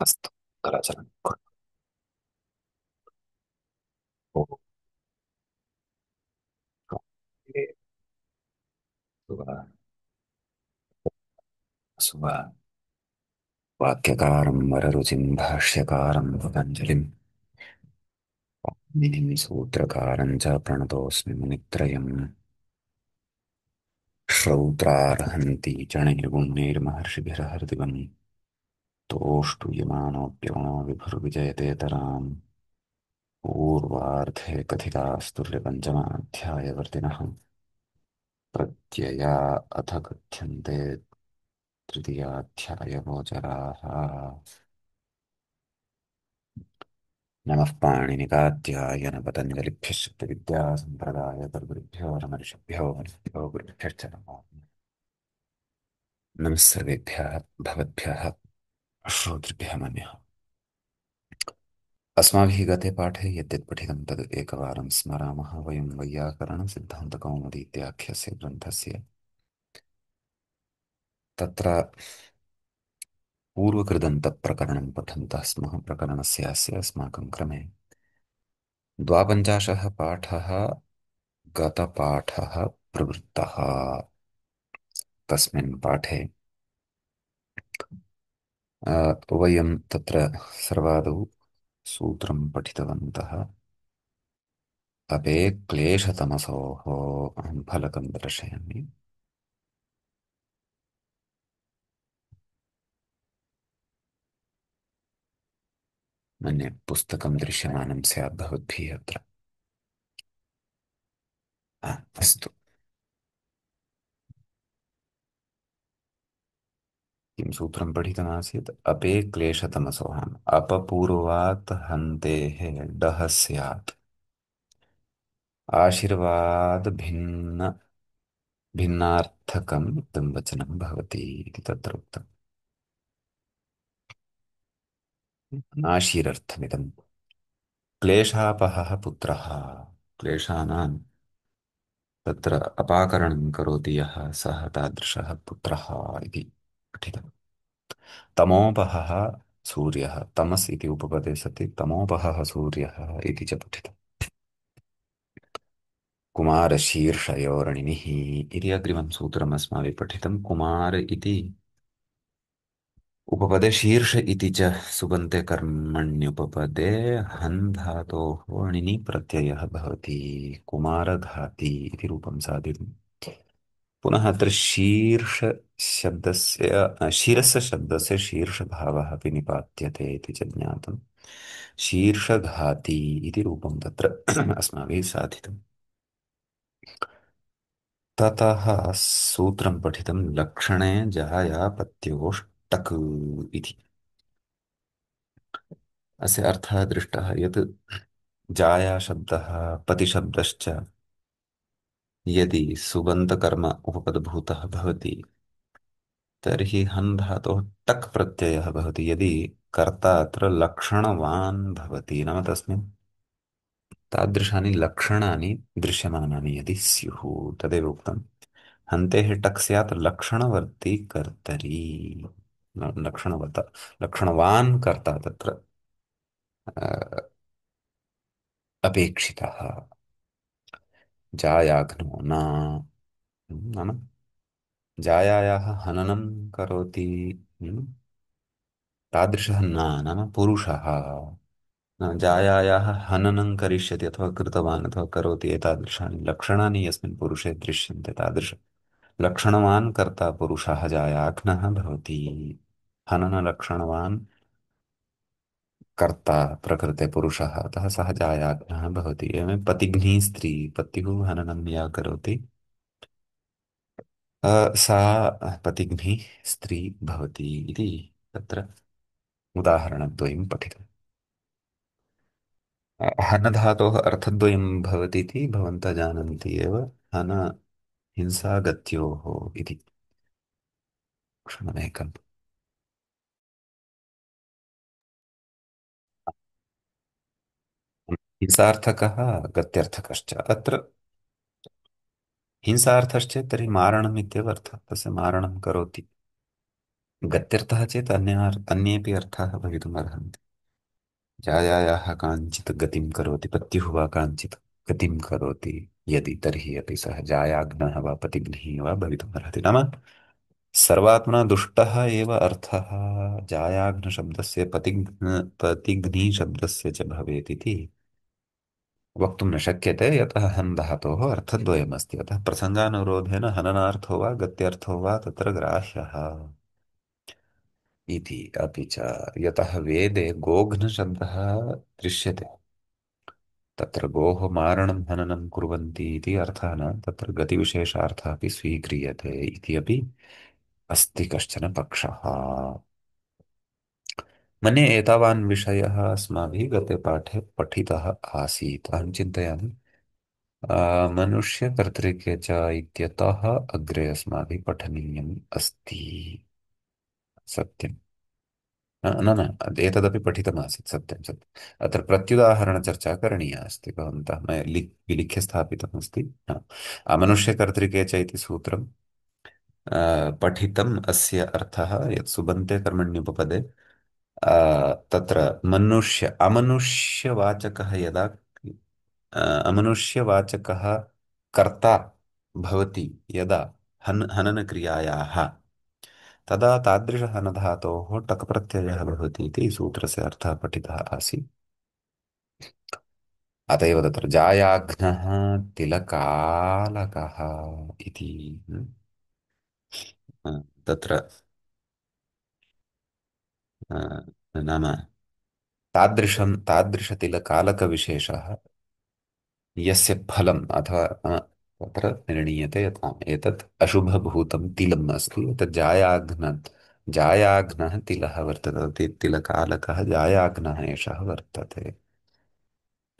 अस्तु कराचरणं कुर्मः। वाक्यकारं वररुचिं भाष्यकारं पतञ्जलिं निधिं सूत्रकारं च प्रणतोऽस्मि मुनित्रयम् श्रौत्रार्हन्ति च नैर्गुण्यैर्महर्षिभिर्हृदिवम् तोष्टूयमानोऽप्यगुणो विभुर्विजयतेतराम् पूर्वार्धे कथितास्तुल्यपञ्चमाध्यायवर्तिनः प्रत्यया अथ कथ्यन्ते तृतीयाध्यायगोचराः नमः पाणिनिकात्याय न पतञ्जलिभ्यः शुद्धविद्यासम्प्रदायकर्तृभ्यो नमर्षिभ्यो मनिभ्यो गुरुभ्यश्च नमो नमः सर्वेभ्यः भवद्भ्यः श्रोतृभ्यः मन्यः अस्माभिः गते पाठे यद्यत् पठितं तद् एकवारं स्मरामः वयं वैयाकरणसिद्धान्तकौमुदी इत्याख्यस्य ग्रन्थस्य तत्र पूर्वकृदन्तप्रकरणं पठन्तः स्मः प्रकरणस्यास्य अस्माकं क्रमे द्वापञ्चाशः पाठः गतपाठः प्रवृत्तः तस्मिन् पाठे वयं तत्र सर्वादौ सूत्रं पठितवन्तः अपे क्लेशतमसोः अहं फलकं दर्शयामि मन्ये पुस्तकं दृश्यमानं स्यात् भवद्भिः अत्र अस्तु किं सूत्रं पठितमासीत् अपे क्लेशतमसोऽहम् अपपूर्वात् हन्तेः डः स्यात् आशीर्वाद भिन्न भिन्नार्थकम् इदं वचनं भवति इति तत्र उक्तम् नाशीरर्थमिदम् क्लेशापहः पुत्रः क्लेशानां तत्र अपाकरणं करोति यः सः तादृशः पुत्रः इति पठितम् तमोपहः सूर्यः तमस् इति उपपदे सति तमोपहः सूर्यः इति च पठितम् कुमारशीर्षयोरणिनिः इति अग्रिमं सूत्रम् अस्माभिः पठितं कुमार इति उपपदे शीर्ष इति च सुबन्ते कर्मण्युपपदे हन् धातोः णिनि प्रत्ययः भवति कुमारघाती इति रूपं साधितम् पुनः अत्र शीर्ष शब्दस्य शिरस्य शब्दस्य शीर्षभावः अपि निपात्यते इति च ज्ञातम् शीर्षघाती इति रूपं तत्र अस्माभिः साधितम् ततः सूत्रं पठितं लक्षणे जायापत्योष्टक् इति अस्य अर्थः दृष्टः यत् जाया शब्दः पतिशब्दश्च यदि सुबन्तकर्म उपपदभूतः भवति तर्हि हन् धातोः टक् प्रत्ययः भवति यदि कर्ता अत्र लक्षणवान् भवति नाम तस्मिन् तादृशानि लक्षणानि दृश्यमानानि यदि स्युः तदेव उक्तम् हन्तेः टक् स्यात् लक्षणवर्ती कर्तरी लक्षणवत लक्षणवान् कर्ता तत्र अ, अपेक्षितः जायाघ्नो न नाम जायायाः हननं करोति तादृशः न नाम पुरुषः न जायायाः हननं करिष्यति अथवा कृतवान् अथवा करोति एतादृशानि लक्षणानि यस्मिन् पुरुषे दृश्यन्ते तादृश लक्षणवान् कर्ता पुरुषः जायाघ्नः भवति हननलक्षणवान् कर्ता प्रकृते पुरुषः अतः सः जायाघ्नः भवति एवं पतिघ्नी स्त्री पत्युः हननं या करोति सा पतिघ्नी स्त्री भवति इति तत्र उदाहरणद्वयं पठितम् हन धातोः अर्थद्वयं भवति इति भवन्तः जानन्ति एव हन हिंसागत्योः इति क्षणमेकम् हिंसार्थकः गत्यर्थकश्च अत्र हिंसार्थश्चेत् तर्हि मारणम् इत्येव अर्थः तस्य मारणं करोति गत्यर्थः चेत् अन्येऽपि अर्थाः भवितुमर्हन्ति। जायायाः काञ्चित् गतिं करोति, पत्युः वा काञ्चित् गतिं करोति यदि, तर्हि अपि सः जायाग्नः वा पतिघ्निः वा भवितुमर्हति। नाम सर्वात्मना दुष्टः एव अर्थः जायाग्नशब्दस्य पतिघ्निशब्दस्य च भवेत् इति वक्तुं न शक्यते, यतः हन् धातोः अर्थद्वयमस्ति। अतः प्रसङ्गानुरोधेन हननार्थो वा गत्यर्थो वा तत्र ग्राह्यः इति। अपि च यतः वेदे गोघ्नशब्दः दृश्यते, तत्र गोः मारणं हननं कुर्वन्ति इति अर्थः न, तत्र गतिविशेषार्थः अपि स्वीक्रियते इति अपि अस्ति कश्चन पक्षः। मन्ये एतावान् विषयः अस्माभिः गते पाठे पठितः आसीत्। अहं चिन्तयामि मनुष्यकर्तृके च इत्यतः अग्रे अस्माभिः पठनीयम् अस्ति। सत्यम्। न न एतदपि पठितमासीत्, सत्यं सत्यम्। अत्र प्रत्युदाहरणचर्चा करणीया अस्ति, भवन्तः मया विलिख्य स्थापितमस्ति। अमनुष्यकर्तृके च इति सूत्रं पठितम्। अस्य अर्थः यत् सुबन्ते कर्मण्युपपदे तत्र मनुष्य अमनुष्यवाचकः यदा अमनुष्यवाचकः कर्ता भवति यदा हननक्रियायाः, तदा तादृशहनधातोः टक् प्रत्ययः भवति इति सूत्रस्य अर्थः पठितः आसीत्। अत एव तत्र जायाघ्नः तिलकालकः इति तत्र नाम तादृशतिलकालकविशेषः यस्य फलम् अथवा तत्र निर्णीयते यत् एतत् अशुभभूतं तिलम् अस्ति, एतत् जायाघ्नः तिलः वर्तते, तिलकालकः जायाघ्नः एषः वर्तते।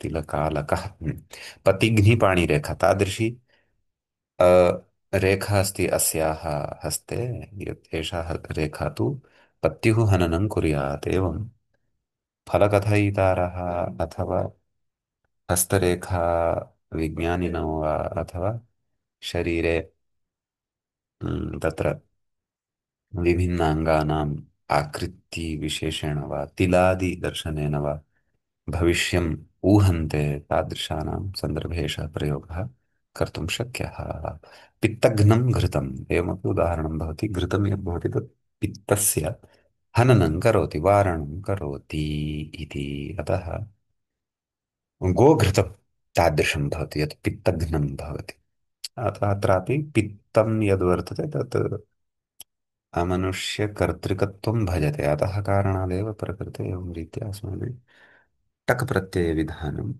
तिलकालकः पतिघ्निपाणिरेखा तादृशी अ, रेखा अस्ति अस्याः हस्ते, एषा रेखा तु पत्युः हननं कुर्यात् एवं फलकथयितारः अथवा हस्तरेखा विज्ञानिनो वा अथवा शरीरे तत्र विभिन्नाङ्गानाम् आकृतिविशेषेण वा तिलादिदर्शनेन वा भविष्यम् ऊहन्ते, तादृशानां सन्दर्भे एषः प्रयोगः कर्तुं शक्यः। पित्तघ्नं घृतम् एवमपि उदाहरणं भवति। घृतं यद् भवति तत् पित्तस्य हननं करोति, वारणं करोति इति। अतः गोघृतं तादृशं भवति यत् पित्तघ्नं भवति। अतः अत्रापि पित्तं यद्वर्तते तत् अमनुष्यकर्तृकत्वं भजते, अतः कारणादेव प्रकृते एवं रीत्या अस्माभिः टक् प्रत्ययविधानं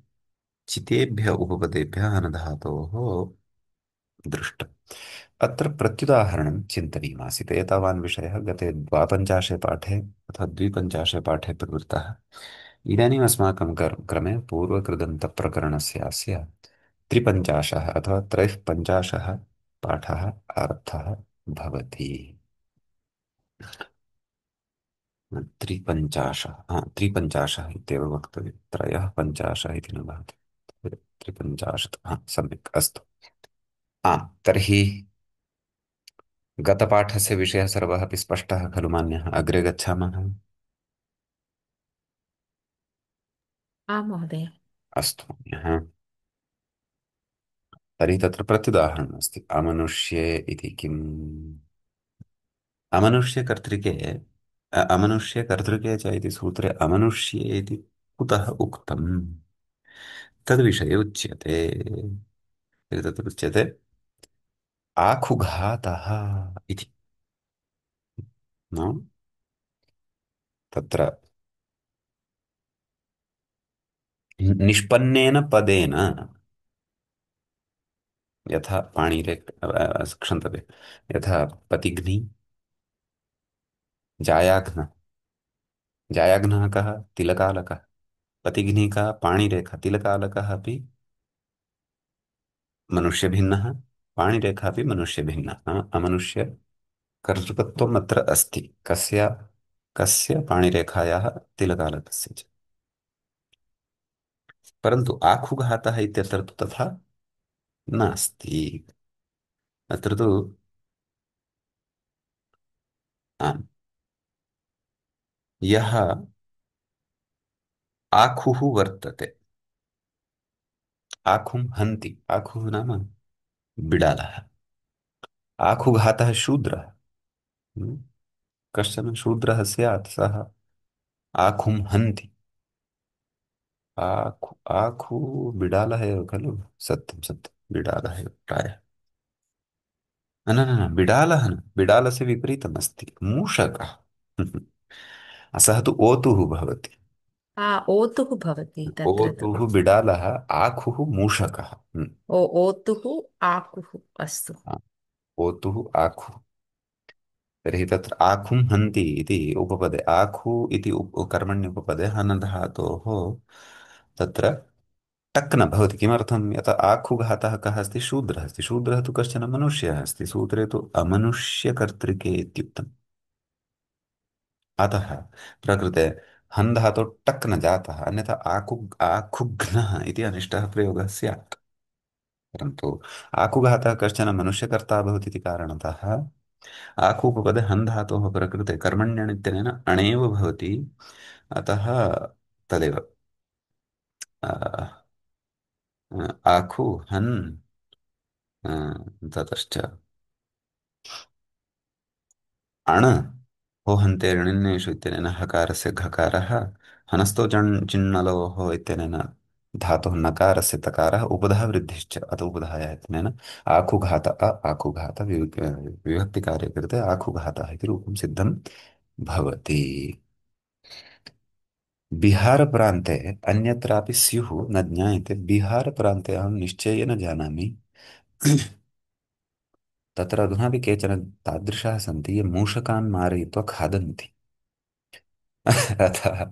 चितेभ्य उपपदेभ्यः अनधातोः दृष्टम्। अत्र प्रत्युदाहरणं चिन्तनीयमासीत्। एतावान् विषयः गते द्वापञ्चाशे पाठे अथवा द्विपञ्चाशे पाठे प्रवृत्तः। इदानीम् अस्माकं क्रमे पूर्वकृदन्तप्रकरणस्यास्य त्रिपञ्चाशः अथवा त्रयःपञ्चाशः पाठः आरब्धः भवति। त्रिपञ्चाशः त्रिपञ्चाशः इत्येव वक्तव्यं, त्रयः पञ्चाशः इति न भवति। त्रिपञ्चाशत् सम्यक् अस्तु। तर्हि गतपाठस्य विषयः सर्वः अपि स्पष्टः खलु मान्यः? अग्रे गच्छामः। आं महोदय। अस्तु मान्यः। तर्हि तत्र प्रत्युदाहरणमस्ति। अमनुष्ये इति किम्? अमनुष्यकर्तृके अमनुष्यकर्तृके च इति सूत्रे अमनुष्ये इति कुतः उक्तम् तद्विषये उच्यते। तर्हि तत्र उच्यते आखुघातः इति। न? तत्र निष्पन्नेन पदेन यथा पाणिरे क्षन्तव्य, यथा पतिघ्नि जायाघ्न, जायाघ्नः कः? तिलकालकः। पतिघ्नि का पाणिरेखा, तिलकालकः अपि मनुष्यभिन्नः, पाणिरेखा अपि मनुष्यभिन्नः। अमनुष्य कर्तृकत्वम् अत्र अस्ति कस्य? कस्य? पाणिरेखायाः, तिलकालकस्य च। परन्तु आखुघातः इत्यत्र तु तथा नास्ति। अत्र तु आम्, यः आखुः वर्तते, आखुं हन्ति, आखुः नाम बिडालः, आखुघातः शूद्रः। हम्म, कश्चन शूद्रः स्यात् सः आखुं हन्ति। आखु आखु बिडालः एव खलु। सत्यं सत्यं बिडालः एव प्रायः। न न न बिडालः न, बिडालस्य विपरीतमस्ति मूषकः। सः तु ओतुः भवति। ओतुः भवति तत्र तु। ओतुः बिडालः, आखुः मूषकः। ओतुः आकुः अस्तु। ओतुः आखुः। तर्हि तत्र आखुं हन्ति इति उपपदे, आखु इति कर्मण्युपपदे हनधातोः तत्र टक् न भवति। किमर्थं? यतः आखुघातः कः अस्ति? शूद्रः अस्ति। शूद्रः तु कश्चन मनुष्यः अस्ति, सूत्रे तु अमनुष्यकर्तृके इत्युक्तम्। अतः प्रकृते हन् धातौ टक् न जातः, अन्यथा आखुघ्नः इति अनिष्टः प्रयोगः स्यात्। परन्तु आखुघातः कश्चन मनुष्यकर्ता भवति इति कारणतः आखूपपदे हन् धातोः प्रकृते कर्मण्यनित्यनेन अणेव भवति। अतः तदेव आखु हन् ततश्च अण होहन्ते ऋणिन्नेषु इत्यनेन हकारस्य घकारः, हनस्थो चिण्णलोः इत्यनेन धातुः नकारस्य तकारः, उपधः वृद्धिश्च अत उपधाया इत्यनेन आखुघात आखुघात विभक्तिकार्ये कृते आखुघातः इति रूपं सिद्धं भवति। बिहारप्रान्ते अन्यत्रापि स्युः न ज्ञायते। बिहारप्रान्ते अहं निश्चयेन जानामि। तत्र अधुनापि केचन तादृशाः सन्ति ये मूषकान् मारयित्वा खादन्ति। अतः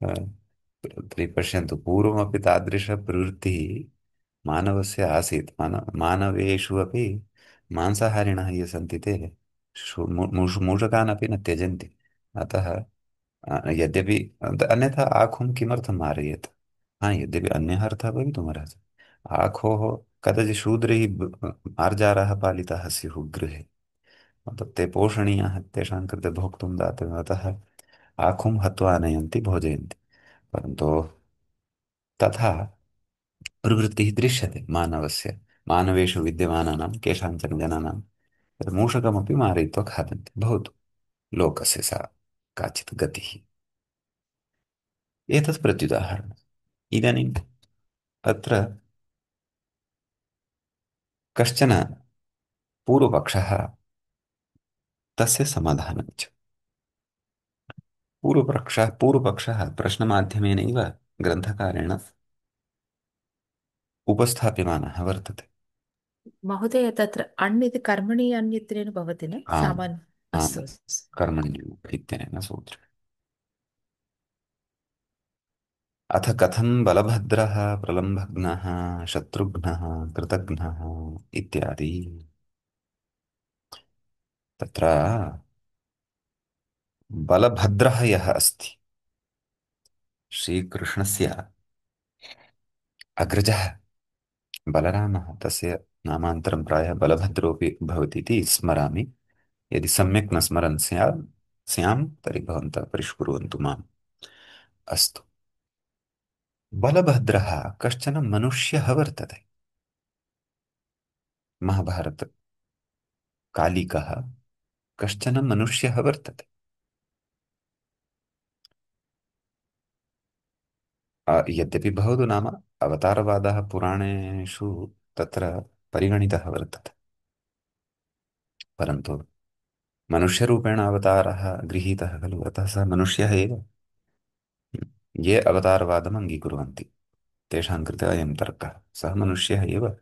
तर्हि पश्यन्तु, पूर्वमपि तादृशप्रवृत्तिः मानवस्य आसीत्। मानवेषु अपि मांसाहारिणः ये सन्ति ते मूषकान् अपि न त्यजन्ति। अतः यद्यपि अन्यथा आखुं किमर्थं मारयेत्? हा, यद्यपि अन्यः अर्थः भवितुमर्हति। आखोः कदाचित् शूद्रैः मार्जाराः पालिताः स्युः गृहे, तत् ते पोषणीयाः, तेषां कृते भोक्तुं दातव्यम्। अतः आखुं हत्वा आनयन्ति, भोजयन्ति। परन्तु तथा प्रवृत्तिः दृश्यते मानवस्य, मानवेषु विद्यमानानां केषाञ्चन जनानां यत् मूषकमपि मारयित्वा खादन्ति। भवतु लोकस्य सा काचित् गतिः। एतत् प्रत्युदाहरणम्। इदानीम् अत्र कश्चन पूर्वपक्षः, तस्य समाधानं च। पूर्वपक्षः प्रश्नमाध्यमेनैव ग्रन्थकारेण उपस्थाप्यमानः वर्तते। महोदय तत्र अण् इति कर्मणि अन्यत्रेण भवति न आम् सामान्य। आम्, अस्तु अस्तु। कर्मण्यु इत्यनेन सूत्रे। अथ कथं बलभद्रः प्रलम्भघ्नः शत्रुघ्नः कृतघ्नः इत्यादि। तत्र बलभद्रः यः अस्ति, श्रीकृष्णस्य अग्रजः बलरामः, तस्य नामान्तरं प्रायः बलभद्रोऽपि भवति इति स्मरामि। यदि सम्यक् न स्मरन् स्याम् तर्हि भवन्तः परिष्कुर्वन्तु माम्। अस्तु। बलभद्रः कश्चन मनुष्यः वर्तते। महाभारतकालिकः कश्चन मनुष्यः वर्तते। यद्यपि भवतु नाम, अवतारवादः पुराणेषु तत्र परिगणितः वर्तते, परन्तु मनुष्यरूपेण अवतारः गृहीतः खलु, अतः सः मनुष्यः एव। ये अवतारवादम् अङ्गीकुर्वन्ति तेषां कृते अयं तर्कः, सः मनुष्यः एव।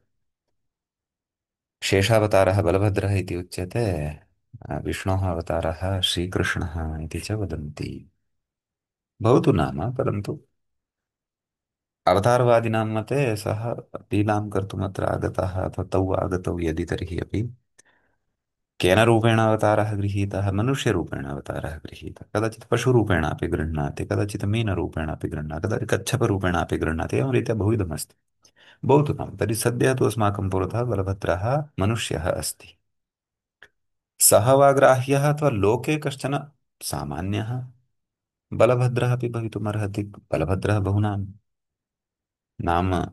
शेषावतारः बलभद्रः इति उच्यते, विष्णोः अवतारः श्रीकृष्णः इति च वदन्ति। भवतु नाम, परन्तु अवतारवादिनां मते सः लीलां कर्तुम् अत्र आगतः, अथवा तौ आगतौ यदि, तर्हि अपि केन रूपेण अवतारः गृहीतः? मनुष्यरूपेण अवतारः गृहीतः। कदाचित् पशुरूपेण अपि गृह्णाति, कदाचित् मीनरूपेण अपि गृह्णाति, कदाचित् कच्छपरूपेण अपि गृह्णाति, एवं रीत्या बहुविधमस्ति। भवतु नाम, तर्हि सद्यः तु अस्माकं पुरतः बलभद्रः मनुष्यः अस्ति। सः वा ग्राह्यः अथवा लोके कश्चन सामान्यः बलभद्रः अपि भवितुमर्हति। बलभद्रः बहुनां नाम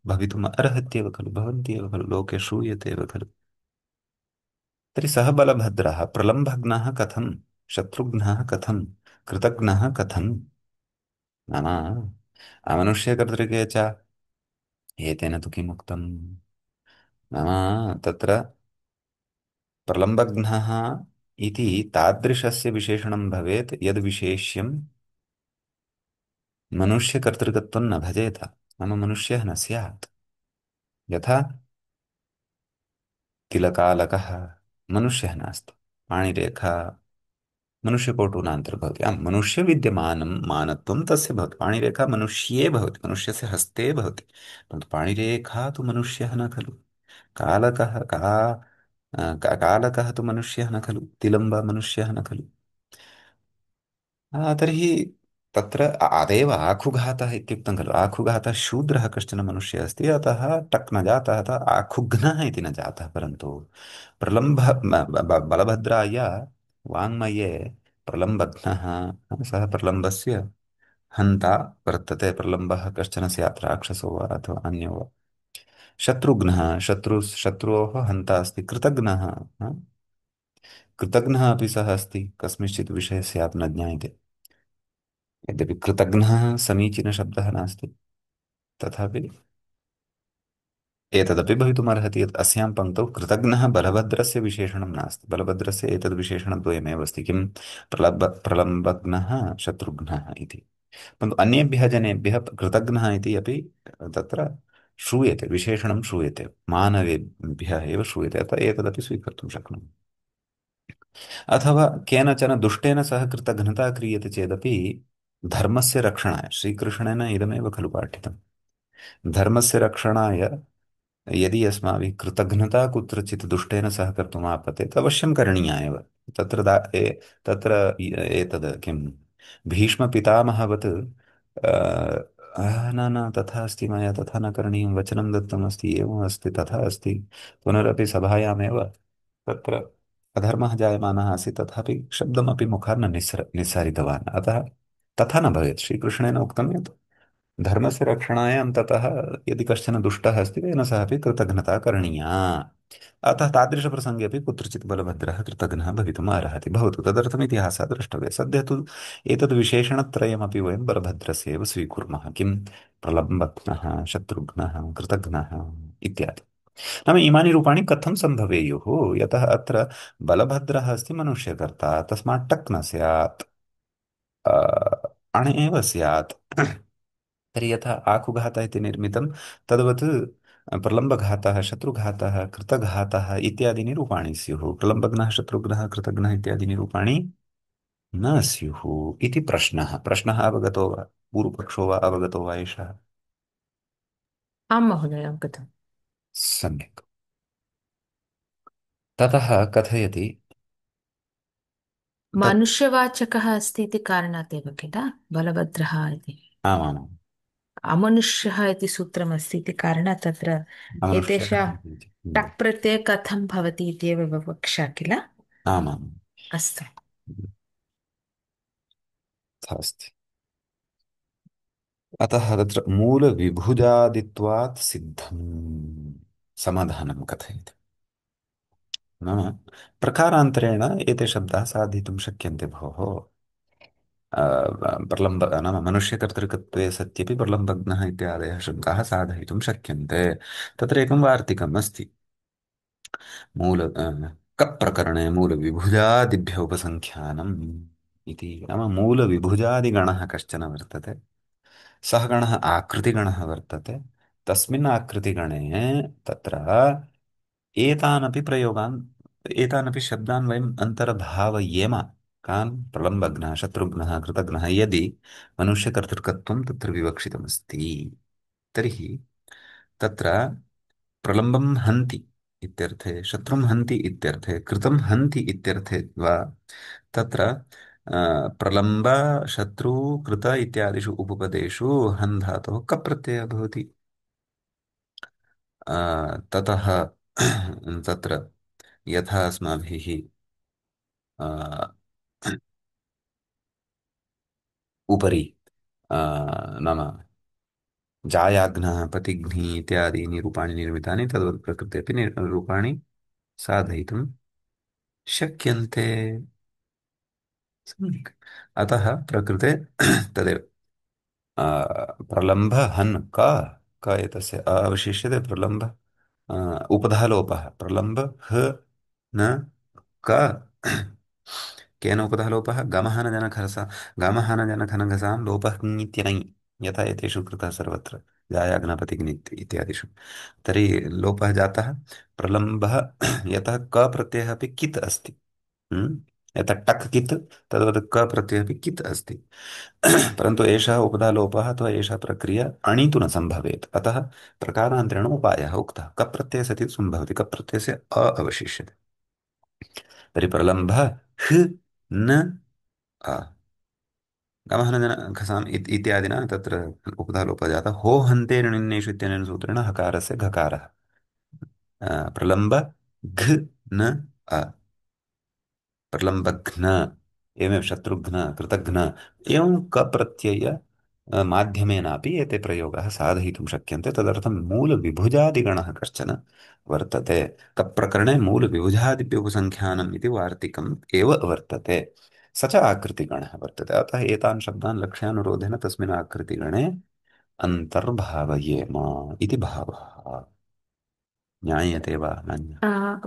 भवितुम् अर्हत्येव खलु, भवन्ति एव खलु, लोके श्रूयते एव खलु। तर्हि सः बलभद्रः प्रलम्भघ्नः कथं, शत्रुघ्नः कथं, कृतघ्नः कथं, नाम अमनुष्यकर्तृके च, एतेन तु किमुक्तम्, नाम तत्र प्रलम्बघ्नः इति तादृशस्य विशेषणं भवेत् यद् विशेष्यं मनुष्यकर्तृकत्वं न भजेत, नाम मनुष्यः न स्यात्। यथा तिलकालकः मनुष्यः नास्ति, पाणिरेखा मनुष्यकोटूनान्तर्भवति। आम्, मनुष्यविद्यमानं मानत्वं तस्य भवति। पाणिरेखा मनुष्ये भवति, मनुष्यस्य हस्ते भवति, परन्तु पाणिरेखा तु मनुष्यः न खलु। कालकः कालकः तु मनुष्यः न खलु, तिलम्ब मनुष्यः न खलु। तर्हि तत्र अदेव आखुघातः इत्युक्तं खलु। आखुघातः शूद्रः कश्चन मनुष्यः अस्ति, अतः टक् न जातः, अतः आखुघ्नः इति न जातः। परन्तु प्रलम्भ बलभद्राय वाङ्मये प्रलम्बघ्नः, सः प्रलम्बस्य हन्ता वर्तते। प्रलम्बः कश्चन स्यात्, राक्षसो वा अथवा अन्यो वा। शत्रुघ्नः शत्रोः हन्ता अस्ति। कृतघ्नः, कृतघ्नः अपि सः अस्ति, कस्मिंश्चित् विषये स्यात् न ज्ञायते। यद्यपि कृतघ्नः समीचीनशब्दः नास्ति, तथापि एतदपि भवितुमर्हति यत् अस्यां पङ्क्तौ कृतघ्नः बलभद्रस्य विशेषणं नास्ति। बलभद्रस्य एतद् विशेषणद्वयमेव अस्ति, किं प्रलम्बघ्नः शत्रुघ्नः इति। परन्तु अन्येभ्यः जनेभ्यः कृतघ्नः इति अपि तत्र श्रूयते, विशेषणं श्रूयते, मानवेभ्यः एव श्रूयते, अतः एतदपि स्वीकर्तुं शक्नुमः। अथवा केनचन दुष्टेन सह कृतघ्नता क्रियते चेदपि धर्मस्य रक्षणाय, श्रीकृष्णेन इदमेव खलु पाठितम्, धर्मस्य रक्षणाय यदि अस्माभिः कृतघ्नता कुत्रचित् दुष्टेन सह कर्तुम् आपतेत्, अवश्यं करणीया एव। तत्र तत्र एतद् किं भीष्मपितामहवत् न न तथा अस्ति, मया तथा न करणीयं, वचनं दत्तमस्ति, एवम् अस्ति, तथा अस्ति, पुनरपि सभायामेव तत्र अधर्मः जायमानः आसीत्, तथापि शब्दमपि मुखात् न निस्सारितवान्। अतः तथा न भवेत्। श्रीकृष्णेन उक्तं यत् धर्मस्य रक्षणाय अन्ततः यदि कश्चन दुष्टः अस्ति तेन सह अपि कृतघ्नता करणीया। अतः तादृशप्रसङ्गे अपि कुत्रचित् बलभद्रः कृतघ्नः भवितुम् अर्हति। भवतु, तदर्थम् इतिहासः द्रष्टव्यः। सद्यः तु एतद् विशेषणत्रयमपि वयं बलभद्रस्य एव स्वीकुर्मः, किं प्रलम्बघ्नः, शत्रुघ्नः, कृतघ्नः इत्यादि। नाम इमानि रूपाणि कथं सम्भवेयुः, यतः अत्र बलभद्रः अस्ति मनुष्यकर्ता, तस्मात् टक् न स्यात्, अ, अण एव स्यात्। तर्हि यथा आकुघातः इति निर्मितं, तद्वत् प्रलम्बघातः, शत्रुघातः, कृतघातः इत्यादीनि रूपाणि स्युः। प्रलम्बघ्नः, शत्रुघ्नः, कृतघ्नः इत्यादीनि रूपाणि न स्युः इति प्रश्नः। प्रश्नः अवगतो वा, पूर्वपक्षो वा अवगतो वा एषः? आं महोदय, अवगतम्। सम्यक्। ततः कथयति तत् मनुष्यवाचकः अस्ति इति कारणात् एव किल बलभद्रः इति। आमामाम् अमनुष्यः इति सूत्रमस्ति इति कारणात् तत्र अमनुष्यः एतेषां इति। टक् प्रत्यये कथं भवति इत्येव विवक्षा किल। आमाम् अस्तु। तथा अस्ति। अतः तत्र मूलविभुजादित्वात् सिद्धम् समाधानं कथयति। नाम प्रकारान्तरेण एते शब्दाः साधितुं शक्यन्ते भोः। प्रलम्ब नाम मनुष्यकर्तृकत्वे सत्यपि प्रलम्बघ्नः इत्यादयः शब्दाः साधयितुं शक्यन्ते। तत्र एकं वार्तिकम् अस्ति। कप्रकरणे मूलविभुजादिभ्य उपसङ्ख्यानम् इति। नाम मूलविभुजादिगणः कश्चन वर्तते, सः गणः आकृतिगणः वर्तते। तस्मिन् आकृतिगणे तत्र एतानपि प्रयोगान्, एतानपि शब्दान् वयम् अन्तर्भावयेम। कान्? प्रलम्बघ्नः, शत्रुघ्नः, कृतघ्नः, यदि मनुष्यकर्तृकत्वं तत्र विवक्षितमस्ति तर्हि तत्र प्रलम्बं हन्ति इत्यर्थे, शत्रुं हन्ति इत्यर्थे, कृतं हन्ति इत्यर्थे वा तत्र प्रलम्ब, शत्रु, कृत इत्यादिषु उपपदेषु हन् धातोः कप् प्रत्ययः भवति। ततः तत्र यथा अस्माभिः उपरि नाम जायाघ्नः पतिघ्नि इत्यादीनि रूपाणि निर्मितानि तद्वत् प्रकृते अपि रूपाणि साधयितुं शक्यन्ते। सम्यक्। अतः प्रकृते तदेव प्रलम्ब हन् क एतस्य अवशिष्यते प्रलम्ब उपधालोपः प्रलम्ब ह न क केन उपधः लोपः गमः न जनखरसा गमः न जनखनघसां लोपः ङीत्यनै यथा एतेषु कृतः सर्वत्र जायाज्ञपतिग्नित् इत्यादिषु तर्हि लोपः जातः प्रलम्बः यतः क प्रत्ययः अपि कित् अस्ति। हम्म? यथा टक् कित् तद्वत् क प्रत्ययः अपि कित् अस्ति। परन्तु एषः उपधालोपः अथवा एषा प्रक्रिया अणि तु न सम्भवेत् अतः प्रकारान्तरेण उपायः उक्तः कप् प्रत्ययः सति सम्भवति कप् प्रत्ययस्य अ अवशिष्यते। तर्हि प्रलम्बः ह न अ गमः न घसाम् इत्यादिना तत्र उपधालोपः जातः हो हन्ते ऋणिन्नेषु इत्यनेन सूत्रेण हकारस्य घकारः प्रलम्ब घ न अ प्रलम्बघ्न एवमेव शत्रुघ्न कृतघ्न एवं कप्रत्यय माध्यमेनापि एते प्रयोगाः साधयितुं शक्यन्ते तदर्थं मूलविभुजादिगणः कश्चन वर्तते कप्रकरणे मूलविभुजादिभ्युपसङ्ख्यानम् इति वार्तिकम् एव वर्तते स च आकृतिगणः वर्तते अतः एतान् शब्दान् लक्ष्यानुरोधेन तस्मिन् आकृतिगणे अन्तर्भावयेम इति भावः। ज्ञायते वा नान्य?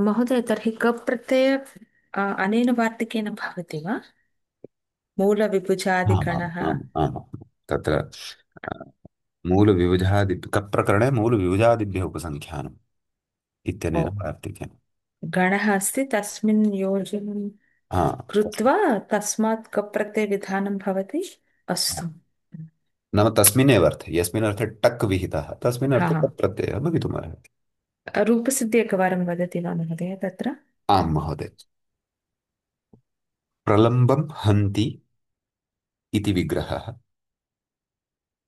महोदय तर्हि कप् प्रत्यय अनेन वार्तिकेन भवति वा आम् आम् मूलविभुजादिगणः? आम् आम् आम्। तत्र मूलविभुजादि कप्रकरणे मूलविभुजादिभ्यः उपसङ्ख्यानम् ओ इत्यनेन वार्तिकेन। गणः अस्ति तस्मिन् योजनं हा कृत्वा तस्मात् कप् प्रत्ययविधानं भवति। अस्तु। नाम तस्मिन्नेव अर्थे यस्मिन् अर्थे टक् विहितः तस्मिन् हा अर्थे हा तत् प्रत्ययः भवितुमर्हति। रूपसिद्धि एकवारं वदति वा महोदय तत्र? आम् महोदय। प्रलम्बं हन्ति इति विग्रहः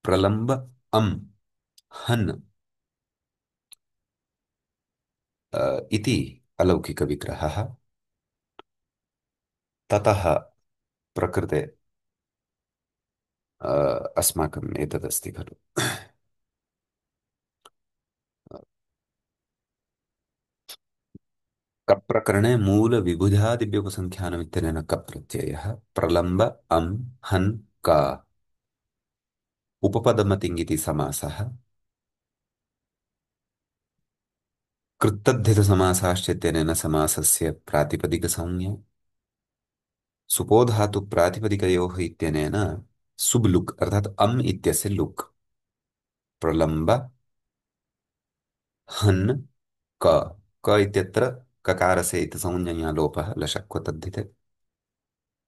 प्रलम्ब अम् हन् इति अलौकिकविग्रहः ततः प्रकृते अस्माकम् एतदस्ति खलु कप्रकरणे मूलविबुधादिव्योपसङ्ख्यानमित्यनेन कप्रत्ययः प्रलम्ब अम् हन् का उपपदमतिङ् इति समासः कृत्तद्धितसमासाश्चेत्यनेन समासस्य प्रातिपदिकसंज्ञा सुपोधातु प्रातिपदिकयोः इत्यनेन सुब् लुक् अर्थात् अम् इत्यस्य लुक् प्रलम्ब हन् क क इत्यत्र ककारस्य इति संज्ञया लोपः लशक्व तद्धिते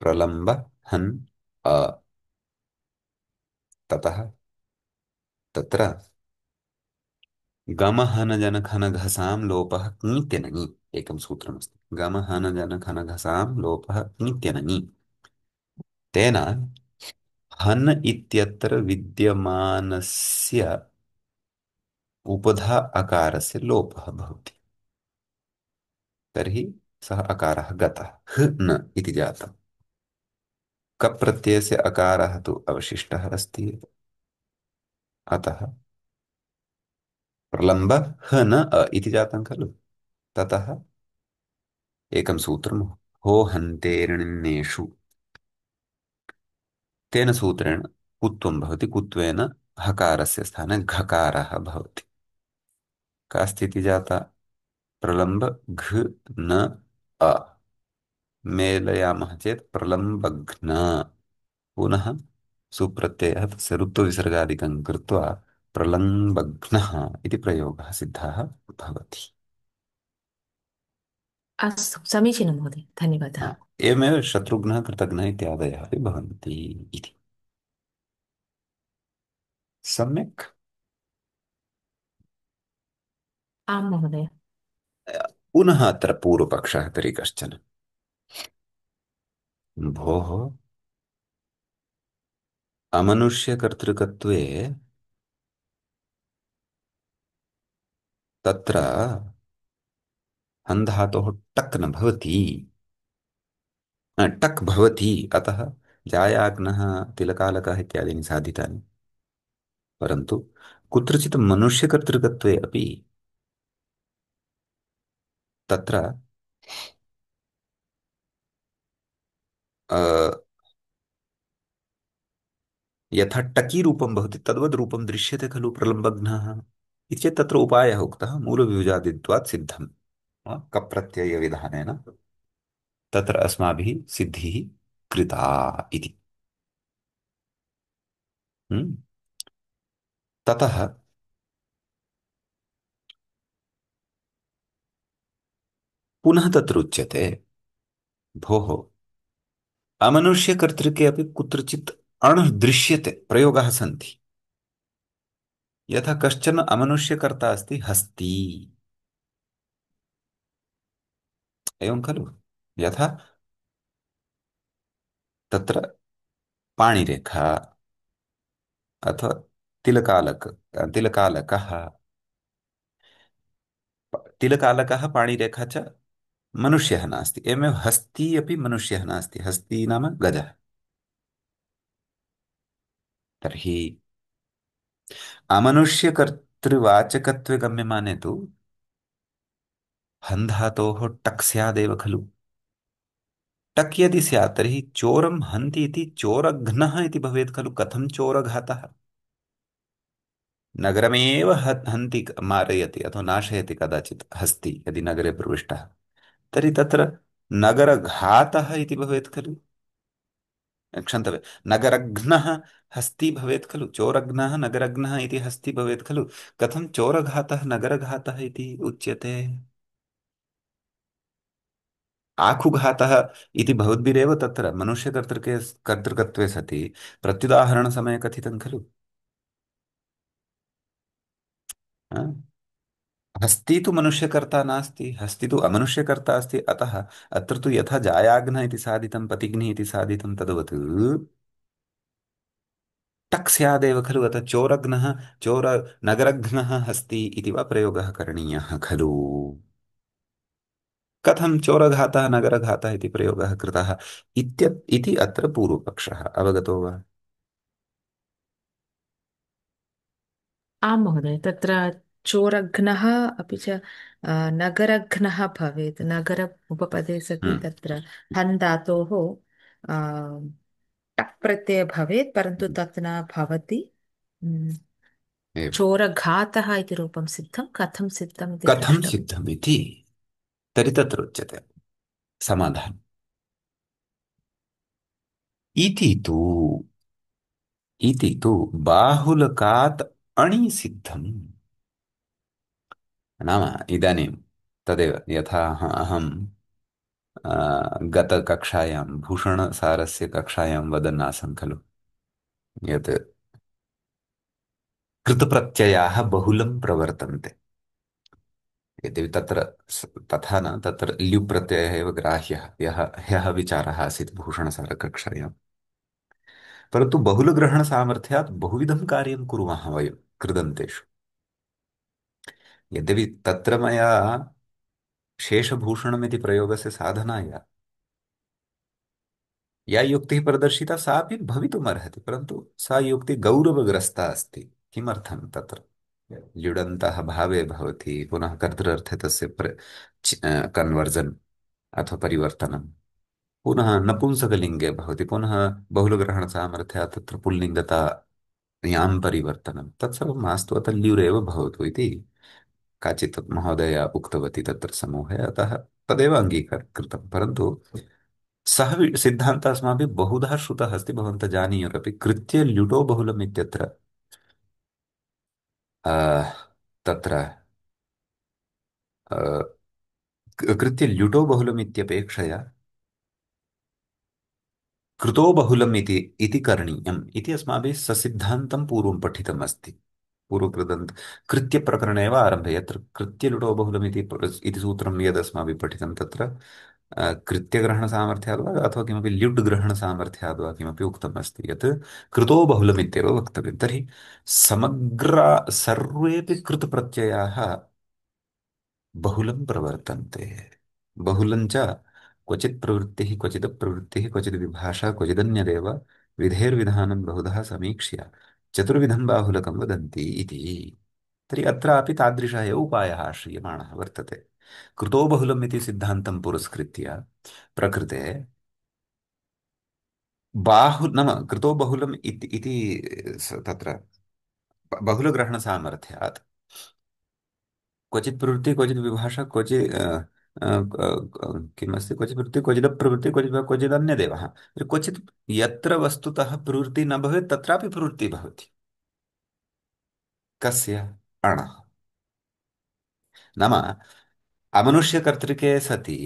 प्रलम्ब हन् अ ततः तत्र गमहनजनखनघसां लोपः ङीत्यनङि एकं सूत्रमस्ति गमहनजनखनघसां लोपः ङीत्यनङि तेन हन् इत्यत्र विद्यमानस्य उपधा अकारस्य लोपः भवति तर्हि सः अकारः गतः ह न इति जातम् कप् प्रत्ययस्य अकारः तु अवशिष्टः अस्ति अतः प्रलम्ब ह न अ इति जातं खलु ततः एकं सूत्रं हो हन्तेर्निन्नेषु तेन सूत्रेण कुत्वं भवति कुत्वेन हकारस्य स्थाने घकारः भवति का स्थितिः जाता प्रलम्ब घ न अ मेलयामः चेत् प्रलम्बघ्न पुनः सुप्रत्ययः तस्य ऋत्वविसर्गादिकं कृत्वा प्रलम्बघ्नः इति प्रयोगः सिद्धः भवति। अस्तु समीचीनं महोदय हा, धन्यवादः। एवमेव शत्रुघ्नः कृतघ्नः इत्यादयः अपि भवन्ति इति सम्यक्। आं महोदय। पुनः अत्र पूर्वपक्षः तर्हि कश्चन भोः अमनुष्यकर्तृकत्वे तत्र हन्धातोः टक् न भवति टक् भवति अतः जायाग्नः तिलकालकः इत्यादीनि साधितानि, परन्तु कुत्रचित् मनुष्यकर्तृकत्वे अपि तत्र अ, यथा टकीरूपं भवति तद्वद् रूपं दृश्यते खलु प्रलम्बघ्नः इति चेत् तत्र उपायः उक्तः मूलविभुजादित्वात् सिद्धम्। कप्रत्ययविधानेन तत्र अस्माभिः सिद्धिः कृता इति। हम्म? ततः पुनः तत्र उच्यते, भोः, अमनुष्यकर्तृके अपि कुत्रचित् अण् दृश्यते प्रयोगाः सन्ति। यथा कश्चन अमनुष्यकर्ता अस्ति हस्ती, एवं खलु? यथा तत्र पाणिरेखा अथवा तिलकालक तिलकालकः, तिलकालकः पाणिरेखा च मनुष्यः नास्ति, एवमेव हस्ती अपि मनुष्यः नास्ति, हस्ती नाम गजः। तर्हि अमनुष्यकर्तृवाचकत्वे गम्यमाने तु हन्धातोः टक् स्यादेव खलु। टक् यदि स्यात् तर्हि चोरं हन्ति इति चोरघ्नः इति भवेत् खलु। कथं चोरघातः? नगरमेव हन्ति, मारयति अथवा नाशयति कदाचित् हस्ति यदि नगरे प्रविष्टः, तर्हि तत्र नगरघातः इति भवेत् खलु। क्षन्तव्य, नगरघ्नः हस्ति भवेत् खलु। चोरघ्नः नगरघ्नः इति हस्ति भवेत् खलु। कथं चोरघातः नगरघातः इति उच्यते? आखुघातः इति भवद्भिरेव तत्र मनुष्यकर्तृके कर्तृकत्वे सति प्रत्युदाहरणसमये कथितं खलु। हा? हस्ती तु मनुष्यकर्ता नास्ति, हस्ती तु अमनुष्यकर्ता अस्ति। अतः अत्र तु यथा जायाघ्न इति साधितं पतिघ्नि इति साधितं तद्वत् टक् स्यादेव खलु। अतः चोरघ्नः चोर नगरघ्नः हस्ति इति वा प्रयोगः करणीयः खलु। कथं चोरघातः नगरघातः इति प्रयोगः कृतः इति अत्र पूर्वपक्षः। अवगतो वा? आं महोदय, तत्र चोरघ्नः अपि च नगरघ्नः भवेत्। नगर उपपदे सति हम्म। तत्र हन् धातोः अ, टक् प्रत्ययः भवेत्, परन्तु तत् न भवति। एवं। चोरघातः इति रूपं सिद्धं, कथं सिद्धम् इति कथं पृष्टम्। सिद्धमिति तर्हि तत्र उच्यते समाधानम्। इति तु इति तु बाहुलकात् अणि सिद्धम्। नाम इदानीं तदेव यथा अहं गतकक्षायां भूषणसारस्य कक्षायां वदन् आसं खलु, यत् कृतप्रत्ययाः बहुलं प्रवर्तन्ते। यद्यपि तत्र तथा न, तत्र ल्युप् प्रत्ययः एव ग्राह्यः, यः ह्यः विचारः आसीत् भूषणसारकक्षायां। परन्तु बहुलग्रहणसामर्थ्यात् बहुविधं कार्यं कुर्मः वयं कृदन्तेषु। यद्यपि तत्र मया शेषभूषणमिति प्रयोगस्य साधनाय या युक्तिः प्रदर्शिता सापि भवितुमर्हति, परन्तु सा युक्तिः गौरवग्रस्ता अस्ति। किमर्थं तत्र ल्युडन्तः भावे भवति, पुनः कर्तृर्थे तस्य कन्वर्जन् अथवा परिवर्तनं, पुनः नपुंसकलिङ्गे भवति, पुनः बहुलग्रहणसामर्थ्यात् तत्र पुल्लिङ्गता यां परिवर्तनं, तत्सर्वं मास्तु, अतः ल्युरेव भवतु इति काचित् महोदया उक्तवती तत्र समूहे। अतः तदेव अङ्गीकृतं। परन्तु सः सिद्धान्तः अस्माभिः बहुधा श्रुतः अस्ति, भवन्तः जानीयुरपि। कृत्य ल्युटो बहुलम् इत्यत्र आ, तत्र आ, कृत्य ल्युटो बहुलम् इत्यपेक्षया कृतो बहुलम् इति करणीयम् इति अस्माभिः ससिद्धान्तं पूर्वं पठितम् अस्ति। पूर्वकृदन्त कृत्यप्रकरणे एव आरम्भे यत्र कृत्यलुटो बहुलम् इति सूत्रं यदस्माभिः पठितं तत्र कृत्यग्रहणसामर्थ्याद् वा अथवा किमपि ल्युट् ग्रहणसामर्थ्याद् वा किमपि उक्तम् अस्ति यत् कृतो बहुलम् इत्येव वक्तव्यं। तर्हि समग्र सर्वेपि कृतप्रत्ययाः बहुलं प्रवर्तन्ते। बहुलं च क्वचित् प्रवृत्तिः क्वचित् प्रवृत्तिः क्वचित् विभाषा क्वचिदन्यदेव विधेर्विधानं बहुधा समीक्ष्य चतुर्विधं बाहुलकं वदन्ति इति। तर्हि अत्रापि तादृशः एव उपायः आश्रीयमाणः वर्तते। कृतो बहुलम् इति सिद्धान्तं पुरस्कृत्य प्रकृते नाम कृतो बहुलम् इति तत्र बहुलग्रहणसामर्थ्यात् क्वचित् प्रवृत्ति क्वचित् विभाषा क्वचित् किमस्ति क्वचित् प्रवृत्ति क्वचिदप्रवृत्ति क्वचिदन्यदेव क्वचित् यत्र वस्तुतः प्रवृत्तिः न भवेत् तत्रापि प्रवृत्तिः भवति। कस्य? अणः। नाम अमनुष्यकर्तृके सति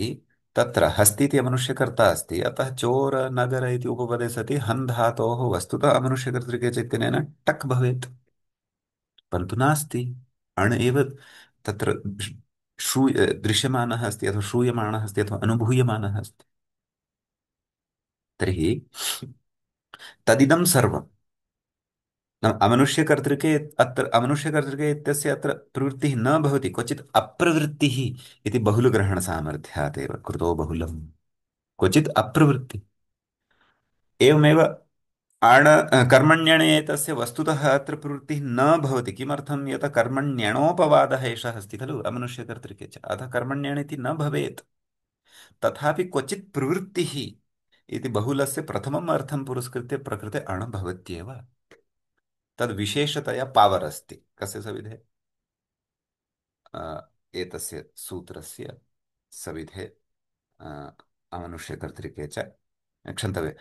तत्र हस्ति इति अमनुष्यकर्ता अस्ति, अतः चोर नगर इति उपपदे सति हन् धातोः वस्तुतः अमनुष्यकर्तृके चेत्यनेन टक् भवेत्, परन्तु नास्ति। अण् एव तत्र दृश्यमानः अस्ति अथवा श्रूयमाणः अस्ति अथवा अनुभूयमानः अस्ति। तर्हि तदिदं सर्वं नाम अमनुष्यकर्तृके अत्र अमनुष्यकर्तृके इत्यस्य अत्र प्रवृत्तिः न भवति, क्वचित् अप्रवृत्तिः इति बहुलग्रहणसामर्थ्यात् एव कृतो बहुलं क्वचित् अप्रवृत्ति। एवमेव कर्मण्यणे तस्य वस्तुतः अत्र प्रवृत्तिः न भवति। किमर्थं? यतः कर्मण्यणोपवादः एषः अस्ति खलु अमनुष्यकर्तृके च, अतः कर्मण्यण् इति न भवेत्। तथापि क्वचित् प्रवृत्तिः इति बहुलस्य प्रथमम् अर्थं पुरस्कृत्य प्रकृते अण भवत्येव। तद् विशेषतया पावर् अस्ति कस्य सविधे? एतस्य सूत्रस्य सविधे अमनुष्यकर्तृके च क्षन्तव्य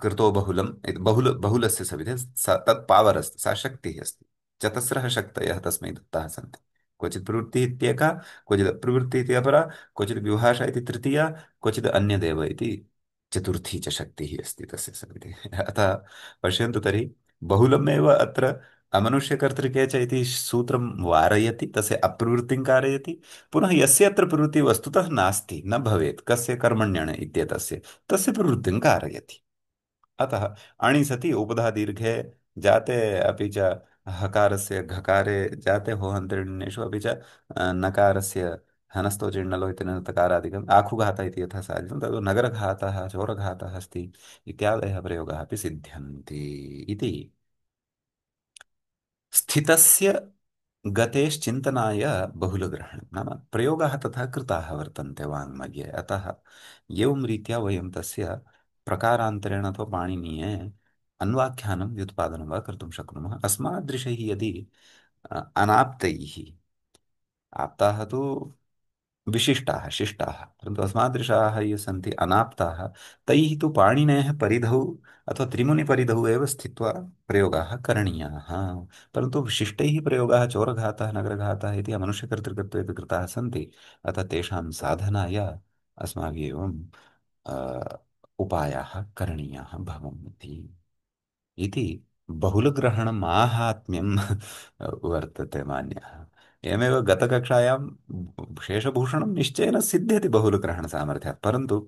कृतो बहुलम् इति बहुलस्य सविधे तत् पावर् अस्ति, सा शक्तिः अस्ति। चतस्रः शक्तयः तस्मै दत्ताः सन्ति। क्वचित् प्रवृत्तिः इत्येका, क्वचित् प्रवृत्तिः इति अपरा, क्वचित् विभाषा इति तृतीया, क्वचित् अन्यदेव इति चतुर्थी च शक्तिः अस्ति तस्य सविधे। अतः पश्यन्तु तर्हि बहुलमेव अत्र अमनुष्यकर्तृके च इति सूत्रं वारयति, तस्य अप्रवृत्तिं कारयति। पुनः यस्य अत्र प्रवृत्तिः वस्तुतः नास्ति न भवेत्, कस्य? कर्मण्यण इत्येतस्य, तस्य प्रवृत्तिं कारयति। अतः अणि सति उपधा दीर्घे जाते अपि च हकारस्य घकारे जाते होहन्तृण्येषु अपि च नकारस्य हनस्तो चिण्णलो इति तकारादिकम् आखुघातः इति यथा साधितं तद् नगरघातः चोरघातः अस्ति इत्यादयः प्रयोगाः अपि सिद्ध्यन्ति इति। स्थितस्य गतेश्चिन्तनाय बहुलग्रहणं नाम प्रयोगाः तथा कृताः वर्तन्ते वाङ्मये। अतः एवं रीत्या वयं तस्य प्रकारान्तरेण अथवा पाणिनीये अन्वाख्यानं व्युत्पादनं वा कर्तुं शक्नुमः। अस्मादृशैः यदि अनाप्तैः, आप्ताः तु विशिष्टाः शिष्टाः, परन्तु अस्मादृशाः ये सन्ति अनाप्ताः, तैः तु पाणिनेः परिधौ अथवा त्रिमुनिपरिधौ एव स्थित्वा प्रयोगाः करणीयाः। परन्तु विशिष्टैः प्रयोगाः चोरघातः नगरघातः इति अमनुष्यकर्तृकत्वे अपि कृताः सन्ति। अतः तेषां साधनाय अस्माभिः एवं उपायाः करणीयाः भवन्ति इति बहुलग्रहणमाहात्म्यं वर्तते मान्यः। एवमेव गतकक्षायां शेषभूषणं निश्चयेन सिद्ध्यति बहुलग्रहणसामर्थ्यात्, परन्तु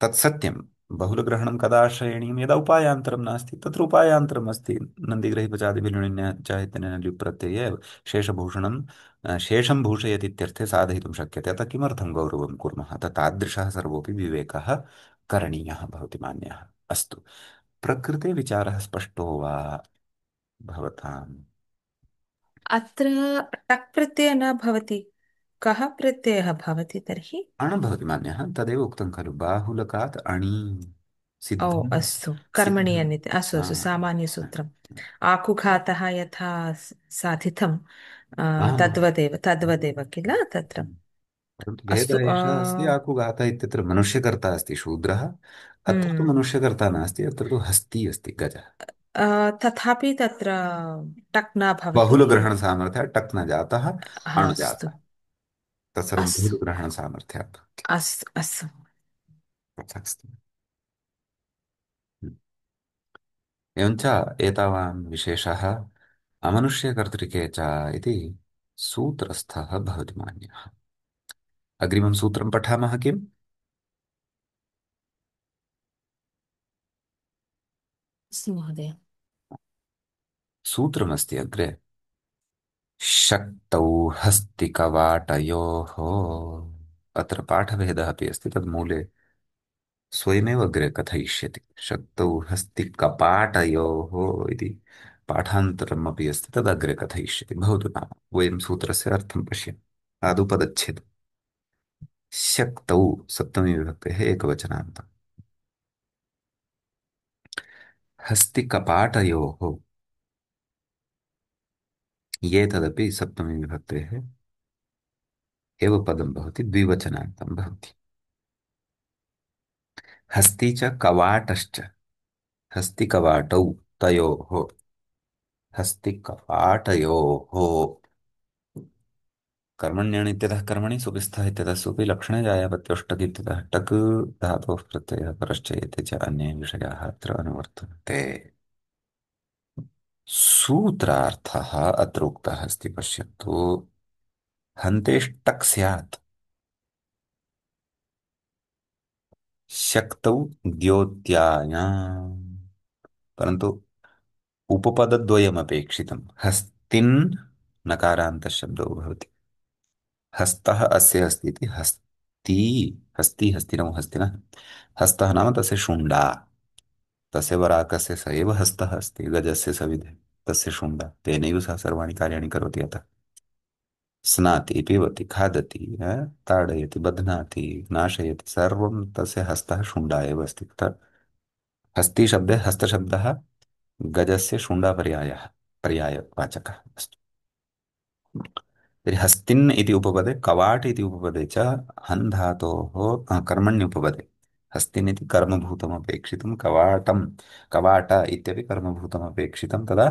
तत्सत्यं बहुलग्रहणं कदा श्रेणीयं? यदा उपायान्तरं नास्ति। तत्र उपायान्तरम् अस्ति नन्दिग्रहीपचादिभिर्णिन्या च इत्यनेन ल्युप्रत्यये एव शेषभूषणं शेषं भूषयति इत्यर्थे साधयितुं शक्यते। अतः किमर्थं गौरवं कुर्मः? तादृशः सर्वोऽपि विवेकः करणीयः भवति मान्यः। अस्तु, प्रकृते विचारः स्पष्टो वा भवताम्? अत्र टक् प्रत्ययः न भवति। कः प्रत्ययः भवति तर्हि? अण भवति मान्यः, तदेव उक्तं खलु बाहुलकात् अणि ओ सिद्धं। अस्तु, कर्मणि सिद्धं अन्यत्। अस्तु हा अस्तु, हा सामान्यसूत्रम्। आकुघातः यथा साधितं हा तद्वदेव किल तत्र? परन्तु अस्तु भेदः एषः अस्ति, आकुघातः इत्यत्र मनुष्यकर्ता अस्ति शूद्रः, अत्र तु हम्म मनुष्यकर्ता नास्ति, अत्र तु हस्ती अस्ति गजः। तथापि तत्र टक् न भवति। बहुलग्रहणसामर्थ्यात् टक् न जातः, हा, अण् अस्तु जातः। तत्सर्वं अस्तु बहुलग्रहणसामर्थ्यात् अस्तु अस्तु। तथास्ति। एवञ्च एतावान् विशेषः अमनुष्यकर्तृके च इति सूत्रस्थः भवति मान्यः। अग्रिमं सूत्रं पठामः किम्? अस्तु महोदय। सूत्रमस्ति अग्रे। शक्तौ हस्तिकवाटयोः अत्र पाठभेदः अपि अस्ति तद् मूले स्वयमेव अग्रे कथयिष्यति शक्तौ हस्तिकपाटयोः इति पाठान्तरम् अपि अस्ति तदग्रे कथयिष्यति भवतु नाम वयं सूत्रस्य अर्थं पश्यामः आदौ पदच्छेदम् शक्तौ सप्तमी विभक्तेः एकवचनान्तम् हस्तिकपाटयोः ये तदपि सप्तमी विभक्तेः एव पदं भवति द्विवचनान्तं भवति हस्ति च कवाटश्च हस्तिकवाटौ तयोः हस्तिकपाटयोः कर्मण्यण् इत्यतः कर्मणि सुपिस्थः इत्यतः सुपि लक्षणे जायापत्योष्टक इत्यतः टक् धातोः प्रत्ययः परश्चयते च अन्ये विषयाः अत्र अनुवर्तन्ते सूत्रार्थः अत्र उक्तः अस्ति पश्यन्तु हन्तेष्टक् स्यात् शक्तौ द्योत्यायाम् परन्तु उपपदद्वयमपेक्षितं हस्तिन् नकारान्तशब्दो भवति हस्तः अस्य अस्ति इति हस्ती हस्ति हस्तिनौ हस्तिनः हस्तः नाम तस्य शुण्डा तस्य वराकस्य स एव हस्तः अस्ति गजस्य सविधे तस्य शुण्डा तेनैव सः सर्वाणि कार्याणि करोति अतः स्नाति पिबति खादति ताडयति बध्नाति नाशयति सर्वं तस्य हस्तः शुण्डा एव अस्ति तथा हस्ति शब्दे हस्तशब्दः गजस्य शुण्डापर्यायः पर्यायवाचकः अस्ति तर्हि हस्तिन् इति उपपदे कवाट् इति उपपदे च हन् धातोः कर्मण्युपपदे हस्तिन् इति कर्मभूतमपेक्षितं कवाटं कवाट इत्यपि कर्मभूतमपेक्षितं तदा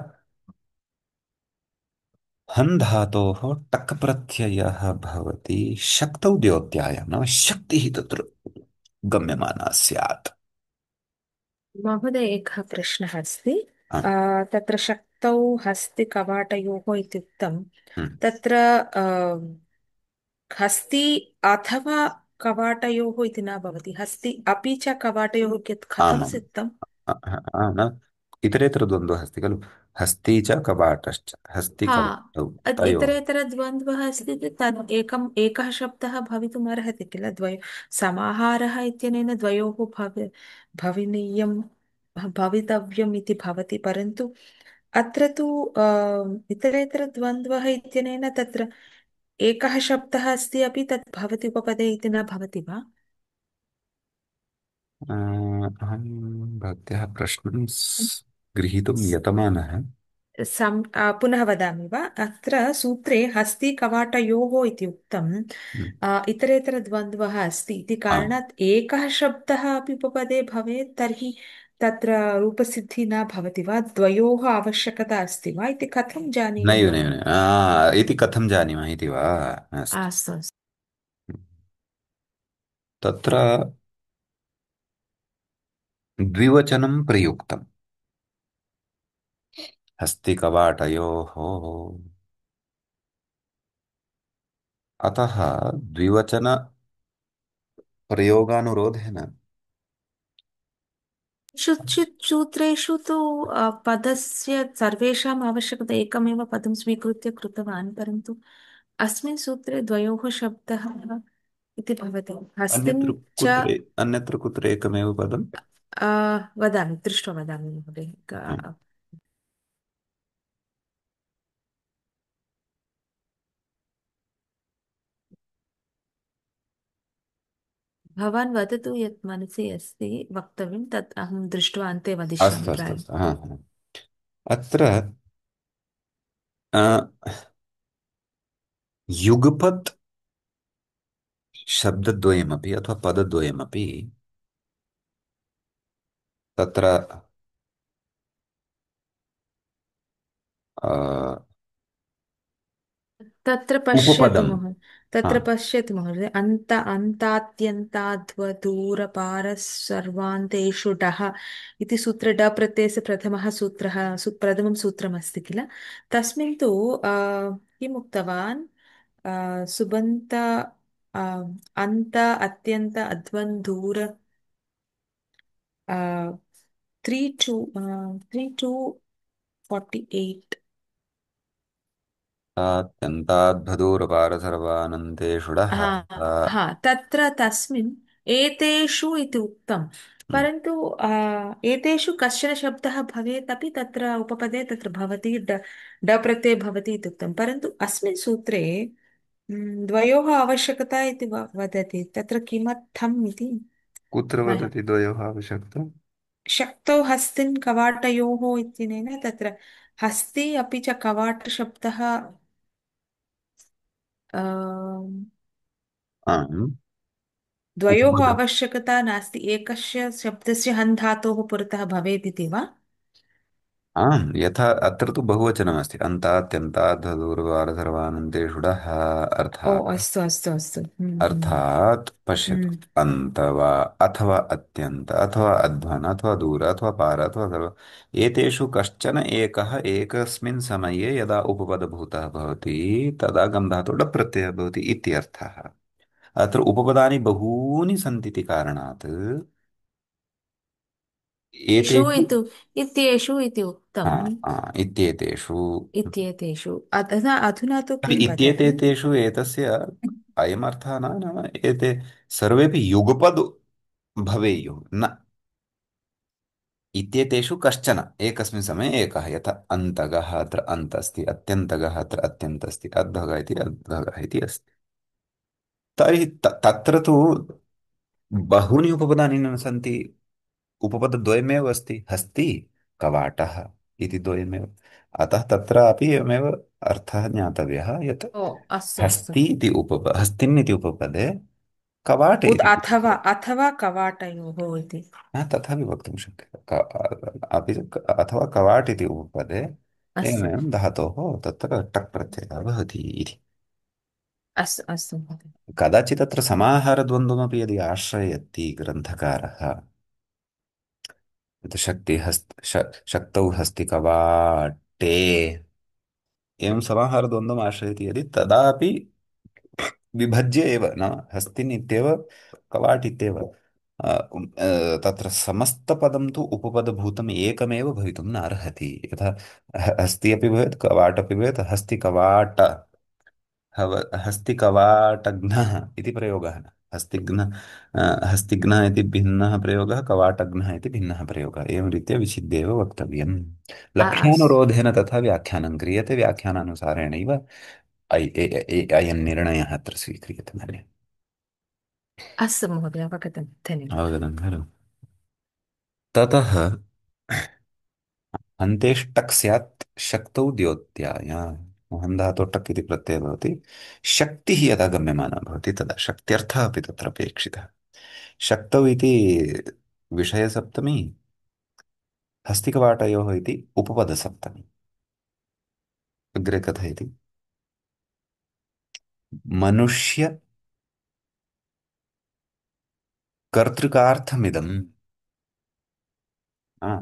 हन् धातोः टक् प्रत्ययः भवति शक्तौ द्योत्यायां नाम शक्तिः तत्र गम्यमाना स्यात् महोदय एकः प्रश्नः अस्ति हा, तत्र शक्तौ हस्ति कवाटयोः इत्युक्तं हम्म, तत्र हस्ति अथवा कवाटयोः इति न भवति हस्ति अपि च कवाटयोः कथं आमाम् सिद्धम् न इतरेतर द्वन्द्वः अस्ति खलु हस्ति च कवाटश्च हस्ति हा कवाटौ तयोः इतरेतरद्वन्द्वः अस्ति चेत् तद् एकः शब्दः भवितुम् अर्हति किल समाहारः इत्यनेन द्वयोः भवनीयं भवितव्यम् इति भवति परन्तु अत्र तु इतरेतरद्वन्द्वः इत्यनेन तत्र एकः शब्दः अस्ति अपि तत् भवति उपपदे इति न भवति वा अहं भवत्याः प्रश्नं गृहीतुं यतमानः पुनः वदामि वा अत्र सूत्रे हस्ति कवाटयोः इति उक्तम् हम्म, इतरेतरद्वन्द्वः अस्ति इति आम् कारणात् एकः शब्दः अपि उपपदे भवेत् तर्हि तत्र रूपसिद्धिः न भवति वा द्वयोः आवश्यकता अस्ति वा इति कथं नैव जानीमः नैव नैव इति कथं जानीमः इति वा अस्तु अस्तु अस्तु तत्र द्विवचनं प्रयुक्तम् हस्तिकवाटयोः अतः द्विवचनप्रयोगानुरोधेन केषुचित् सूत्रेषु तु पदस्य सर्वेषाम् आवश्यकता एकमेव पदं स्वीकृत्य कृतवान् परन्तु अस्मिन् सूत्रे द्वयोः शब्दः इति भवति हस्तिं च अन्यत्र कुत्र एकमेव पदम् वदामि दृष्ट्वा वदामि महोदय भवान् वदतु यत् मनसि अस्ति वक्तव्यं तत् अहं दृष्ट्वा अन्ते अस्तु वदिष्यामि अस्तु प्रायः अस्तु अत्र अ, युगपत् शब्दद्वयमपि अथवा पदद्वयमपि तत्र अ, तत्र पश्यतु उपपदं महोदय हा तत्र पश्यतु महोदय अन्ताद्यन्ताध्वदूरपारः सर्वान्तेषु डः इति सूत्रे ड प्रत्ययस्य प्रथमः सूत्रः प्रथमं सूत्रमस्ति किल तस्मिन् तु किम् उक्तवान् सुबन्त अन्त अत्यन्त अध्वन् दूर 3 to 48 अत्यन्ताद्भदूरपार सर्वानन्देषुडः। हा हा तत्र तस्मिन् एतेषु इति उक्तं परन्तु एतेषु कश्चन शब्दः भवेत् अपि तत्र उपपदे तत्र भवति ड प्रत्यये भवति इति उक्तं परन्तु अस्मिन् सूत्रे द्वयोः आवश्यकता इति वदति तत्र किमर्थम् इति कुत्र मह्यं वदति द्वयोः आवश्यकता? शक्तौ हस्तिन् कवाटयोः इत्यनेन तत्र हस्ति अपि च कवाटशब्दः आम्। द्वयोः उपपद आवश्यकता नास्ति एकस्य शब्दस्य हन् धातोः पुरतः भवेत् इति वा आम्, यथा अत्र तु बहुवचनमस्ति अन्तात्यन्ताद्धदूरपार सर्वानन्देषुडः। ओ अर्थात् अस्तु अस्तु अस्तु अर्थात् पश्यतु, हम्म अन्त वा अथवा अत्यन्त अथवा अध्वन अथवा दूर अथवा पार अथवा सर्व, एतेषु कश्चन एकः एकस्मिन् समये यदा उपपदभूतः भवति तदा गन्धातो डप् प्रत्ययः भवति इत्यर्थः। अत्र उपपदानि बहूनि सन्ति इति कारणात् षु एतेषु इत्येषु इति हा उक्तम् इत्येतेषु इत्येतेषु अधुना तु अपि किं वदति इत्येतेषु एतस्य अयमर्थः न, नाम एते सर्वेपि युगपद् भवेयुः न। इत्येतेषु कश्चन एकस्मिन् समये एकः, यथा अन्तगः अत्र अन्त अस्ति, अत्यन्तगः अत्र अत्यन्त अस्ति, अद्भगः इति अद्भगः इति अस्ति। तर्हि तत्र तु बहूनि उपपदानि न सन्ति। उपपदद्वयमेव अस्ति, हस्ति कवाटः इति द्वयमेव। अतः तत्रापि एवमेव अर्थः ज्ञातव्यः यत् ओ अस्तु अस्तु हस्ति इति हस्तिन् इति उपपदे कवाट इति अथवा उपपदे अथवा कवाटयोः इति न, तथापि वक्तुं शक्यते अपि च अथवा कवाट् इति उपपदे अस्तु एवमेवं धातोः तत्र टक् प्रत्ययः भवति इति। अस्तु अस्तु महोदय कदाचित् तत्र समाहारद्वन्द्वमपि यदि आश्रयति ग्रन्थकारः, यत् शक्तौ हस्ति कवाटे, एवं समाहारद्वन्द्वम् आश्रयति यदि, तदापि विभज्य एव नाम हस्तिन् इत्येव कवाट् इत्येव तत्र समस्तपदं तु उपपदभूतम् एकमेव भवितुं न अर्हति। यथा हस्ति अपि भवेत् कवाट् अपि भवेत्, हस्तिकवाट हस्तिकवाटघ्नः इति प्रयोगः न। हस्तिघ्नः इति भिन्नः प्रयोगः, कवाटघ्नः इति भिन्नः प्रयोगः, एवं रीत्या विचिद्य एव वक्तव्यम्। अस्तु लक्ष्यानुरोधेन तथा व्याख्यानं क्रियते, व्याख्यानानुसारेणैव अयं निर्णयः अत्र स्वीक्रियते मन्ये। अस्तु महोदय अवगतं धन्यवादः अवगतं खलु? ततः अन्तेष्टक् स्यात् शक्तौ द्योत्यायाम्। मोहन् धातोः टक् इति प्रत्ययः भवति। शक्तिः यदा गम्यमाना भवति तदा शक्त्यर्थः अपि तत्र अपेक्षितः। शक्तौ इति विषयसप्तमी, हस्तिकवाटयोः इति उपपदसप्तमी। अग्रे कथयति, मनुष्य कर्तृकार्थमिदम्। आ,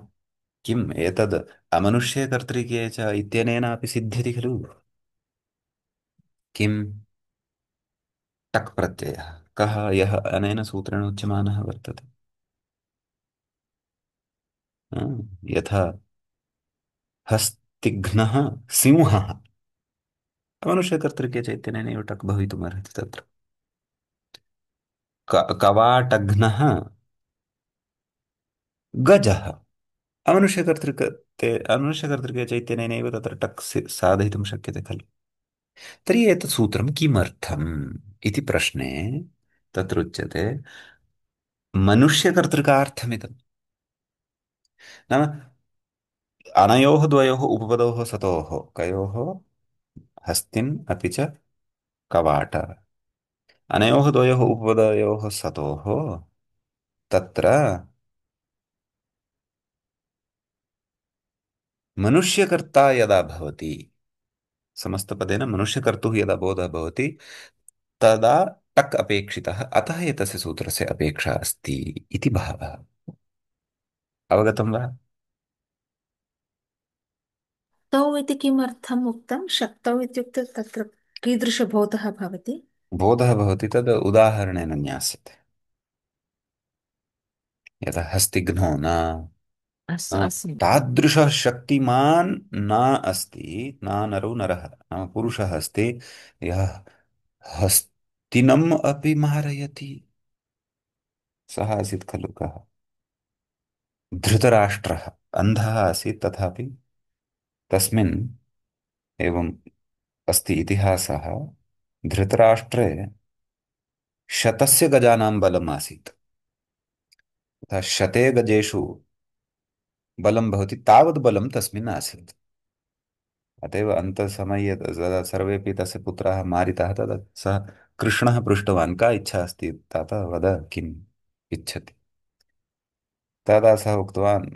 किम् एतद् अमनुष्यकर्तृके च इत्यनेनापि सिद्ध्यति खलु? किम् टक् प्रत्ययः कः यः अनेन सूत्रेण उच्यमानः वर्तते? आ, यथा हस्तिघ्नः सिंहः, मनुष्यकर्तृके च इत्यनेनैव टक् भवितुमर्हति तत्र। कवाटघ्नः गजः, अमनुष्यकर्तृके च इत्यनेनैव तत्र टक् साधयितुं शक्यते खलु? तर्हि एतत् सूत्रं किमर्थम् इति प्रश्ने तत्र उच्यते मनुष्यकर्तृकार्थमिदम्। नाम अनयोः द्वयोः उपपदोः सतोः कयोः, हस्तिन् अपि च कवाट, अनयोः द्वयोः उपपदयोः सतोः तत्र मनुष्यकर्ता यदा भवति, समस्तपदेन मनुष्यकर्तुः यदा बोधः भवति तदा टक् अपेक्षितः, अतः एतस्य सूत्रस्य अपेक्षा अस्ति इति भावः। अवगतं वा? तौ इति किमर्थम् उक्तं शक्तौ इत्युक्ते तत्र कीदृशबोधः भवति बोधः भवति तद् उदाहरणेन ज्ञास्यते। यथा हस्तिघ्नो न, अस्तु अस्मि। तादृशः शक्तिमान् न अस्ति, न नरो नरः, नाम पुरुषः अस्ति यः हस्तिनम् अपि मारयति। सः आसीत् खलु कः? धृतराष्ट्रः अन्धः आसीत्, तथापि तस्मिन् एवम् अस्ति इतिहासः। धृतराष्ट्रे शतस्य गजानां बलम् आसीत्, तथा शते गजेषु बलं भवति तावद् बलं तस्मिन् आसीत्। अत एव अन्तसमये यदा सर्वेपि तस्य पुत्राः मारिताः, तदा सः कृष्णः पृष्टवान् का इच्छा अस्ति तात, वद किम् इच्छति। तदा सः उक्तवान्,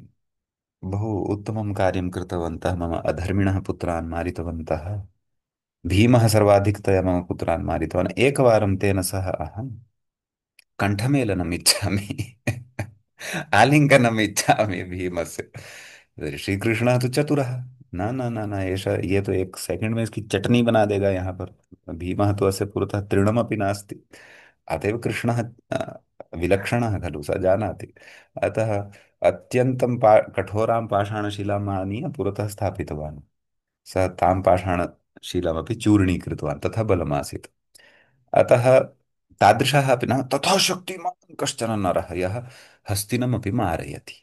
बहु उत्तमं कार्यं कृतवन्तः, मम अधर्मिणः पुत्रान् मारितवन्तः। भीमः सर्वाधिकतया मम पुत्रान् मारितवान्, एकवारं तेन सह अहं कण्ठमेलनम् इच्छामि। आलिङ्गनम् इच्छामि भीमस्य। तर्हि श्रीकृष्णः तु चतुरः, न न न न, एषा ये तो एक सेकंड में इसकी चटनी बना देगा यहाँ पर। भीमः तु अस्य पुरतः तृणमपि नास्ति। अतएव कृष्णः विलक्षणः खलु, स जानाति। अतः अत्यन्तं कठोरां पाषाणशिलाम् आनीय पुरतः स्थापितवान्। सः तां पाषाणशिलामपि चूर्णीकृतवान्, तथा बलमासीत्। अतः तादृशः अपि न, तथा शक्तिमान् कश्चन नरः यः हस्तिनमपि मारयति।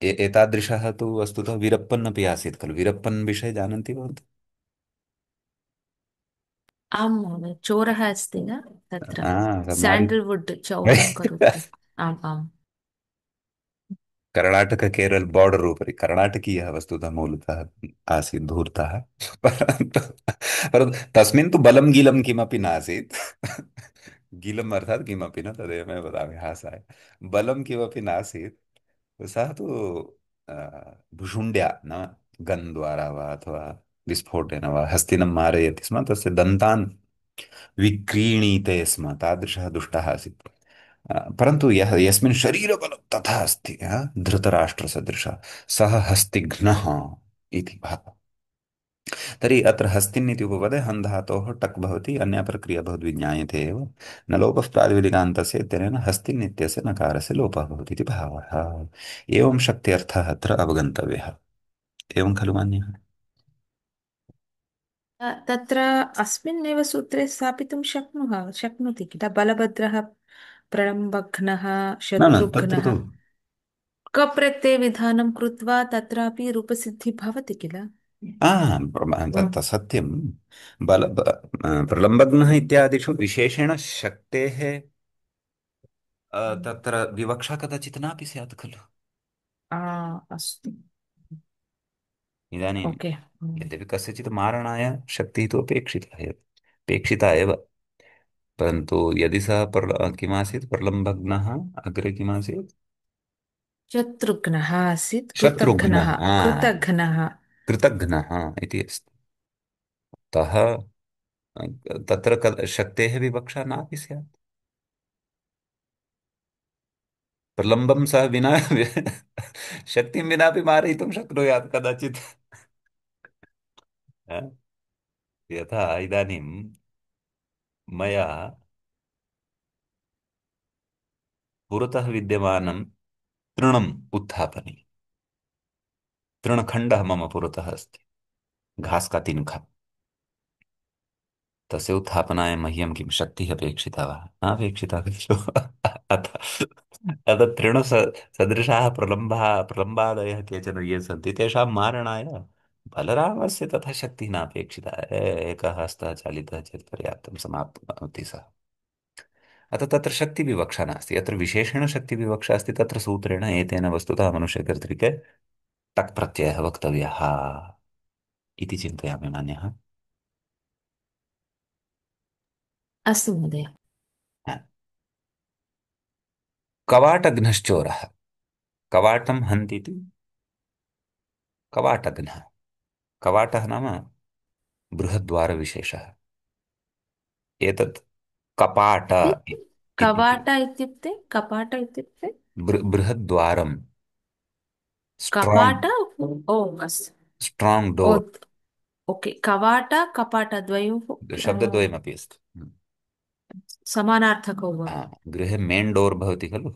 एतादृशः तु वस्तुतः वीरप्पन् अपि आसीत् खलु। वीरप्पन् विषये जानन्ति भवन्तः? आं महोदय, चोरः अस्ति न तत्र, स मारि साण्डल्वुड् चौर्यं करोति। आम् आम्। कर्णाटक केरल बॉर्डर उपरि कर्णाटकीयः वस्तुतः मूलतः आसीत् धूर्तः। परन्तु परन्तु तस्मिन् तु बलं गिलं किमपि नासीत्। गिलम् अर्थात् किमपि न, तदेव मे वदामि हासाय। बलं किमपि नासीत्। सः तु अ, भुशुण्ड्या न, गन् द्वारा वा अथवा विस्फोटेन वा हस्तिनं मारयति स्म, तस्य दन्तान् विक्रीणीते स्म, तादृशः दुष्टः आसीत्। परन्तु यः यस्मिन् शरीरबलं तथा अस्ति, धृतराष्ट्रसदृशः, सः हस्तिघ्नः इति भावः। तर्हि अत्र हस्तिन् इति उपपदे हन् धातोः टक् भवति, अन्या प्रक्रिया भवद्भिः ज्ञायते एव। न लोपः प्रातिपदिकान्तस्य इत्यनेन हस्तिन् इत्यस्य नकारस्य लोपः भवति इति भावः। एवं शक्त्यर्थः अत्र अवगन्तव्यः। एवं खलु मान्यः? तत्र अस्मिन्नेव सूत्रे स्थापितुं शक्नोति किल, बलभद्रः प्रलम्बघ्नः न न, तत्र शत्रुघ्नः, तु कप्रत्ययविधानं कृत्वा तत्रापि रूपसिद्धिः भवति किल। तत् सत्यं। प्रलम्बग्नः इत्यादिषु विशेषेण शक्तेः तत्र विवक्षा कदाचित् नापि स्यात् खलु। आ, अस्तु। इदानीं ओके। यद्यपि कस्यचित् मारणाय शक्तिः तु अपेक्षिता एव। परन्तु यदि सः किमासीत् प्रलम्बग्नः, अग्रे किमासीत्? शत्रुघ्नः आसीत्, कृतघ्नः, शत्रुघ्नः, कृतघ्नः। कृतघ्नः इति अस्ति। अतः तत्र शक्तेः विवक्षा नापि स्यात्। प्रलम्बं सः विना शक्तिं विनापि मारयितुं शक्नुयात् कदाचित्। यथा इदानीं मया पुरतः विद्यमानं तृणम् उत्थापनीयम्। तृणखण्डः मम पुरतः अस्ति, घास का तिनका। तस्य उत्थापनाय मह्यं किं शक्तिः अपेक्षिता वा? नापेक्षिता खलु। अतः अतः तृणसदृशाः प्रलम्बादयः केचन ये सन्ति, तेषां मारणाय बलरामस्य तथा शक्तिः नापेक्षिता। एकः हस्तः चालितः चेत् पर्याप्तं, समाप्नोति सः। अतः तत्र शक्तिविवक्षा नास्ति। यत्र विशेषेण शक्तिविवक्षा अस्ति, तत्र सूत्रेण एतेन वस्तुतः मनुष्यकर्तृके टक् प्रत्ययः वक्तव्यः इति चिन्तयामि मान्यः। अस्तु महोदय। कवाटघ्नश्चोरः, कवाटं हन्ति इति कवाटघ्नः। कवाटः नाम बृहद्वारविशेषः। एतत् कपाट इति कवाट इत्युक्ते, कपाट इत्युक्ते बृहद्वारं, कपाट। स्ट्राङ्ग् ओ अस्तु। स्ट्राङ्ग् ओ, डोर्। ओके, कवाट कपाट द्वयोः शब्दद्वयमपि अस्ति। समानार्थकौ वा? गृहे मेन् डोर् भवति खलु,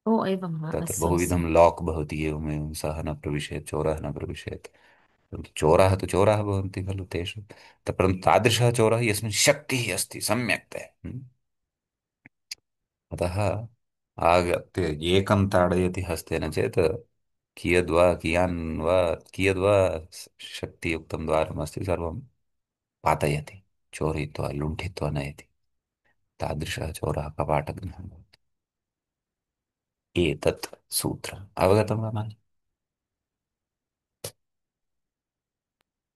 ओ एवं वा, तत्र अस्तु अस्तु। बहुविधं लाक् भवति, एवमेवं सः न प्रविशेत्, चोरः न प्रविशेत्। परन्तु चोराः तु चोराः भवन्ति खलु तेषु, परन्तु तादृशः चोरः यस्मिन् शक्तिः अस्ति सम्यक्तया। अतः आगत्य एकं ताडयति हस्तेन चेत् कियद्वा शक्तियुक्तं द्वारमस्ति सर्वं पातयति, चोरयित्वा लुण्ठित्वा नयति। तादृशः चोरः कपाटज्ञः भवति। एतत् सूत्रम् अवगतं वा महोदय?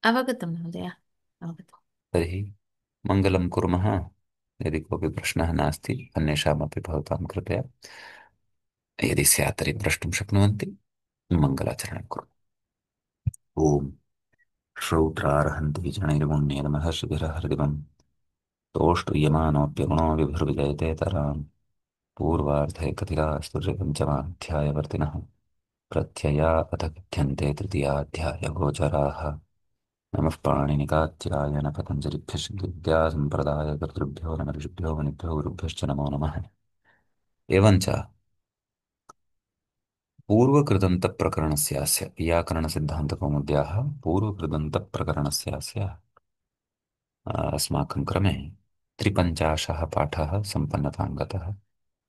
अवगतं महोदय, अवगतम्। तर्हि मङ्गलं कुर्मः। यदि कोऽपि प्रश्नः नास्ति अन्येषामपि भवतां कृपया यदि स्यात् तर्हि प्रष्टुं शक्नुवन्ति। मङ्गलाचरणं कुर्मः। ॐ श्रौत्रार्हन्ति जनैर्मुण्यैर्महर्षिभिरहृदिवम् तोष्टुयमानोऽप्यगुणो विभुर्विजयते तराम् पूर्वार्धे कथितास्तु पञ्चमाध्यायवर्तिनः प्रत्यया अथ कथ्यन्ते तृतीयाध्यायगोचराः। नमः पाणिनिकात्यायन पतञ्जलिभ्यः सिद्धिविद्यासम्प्रदायकर्तृभ्यो नमः ऋषिभ्यो मुनिभ्यो गुरुभ्यश्च नमो नमः। एवञ्च पूर्वकृदन्तप्रकरणस्यास्य व्याकरणसिद्धान्तकौमुद्याः पूर्वकृदन्तप्रकरणस्यास्य अस्माकं क्रमे त्रिपञ्चाशः पाठः सम्पन्नतां गतः।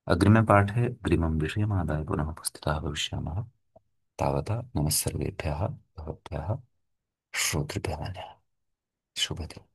अग्रिमे पाठे अग्रिमं विषयमादाय पुनः उपस्थिताः भविष्यामः। तावता नमः सर्वेभ्यः भवद्भ्यः श्रोतृभ्यः। शुभदिनम्।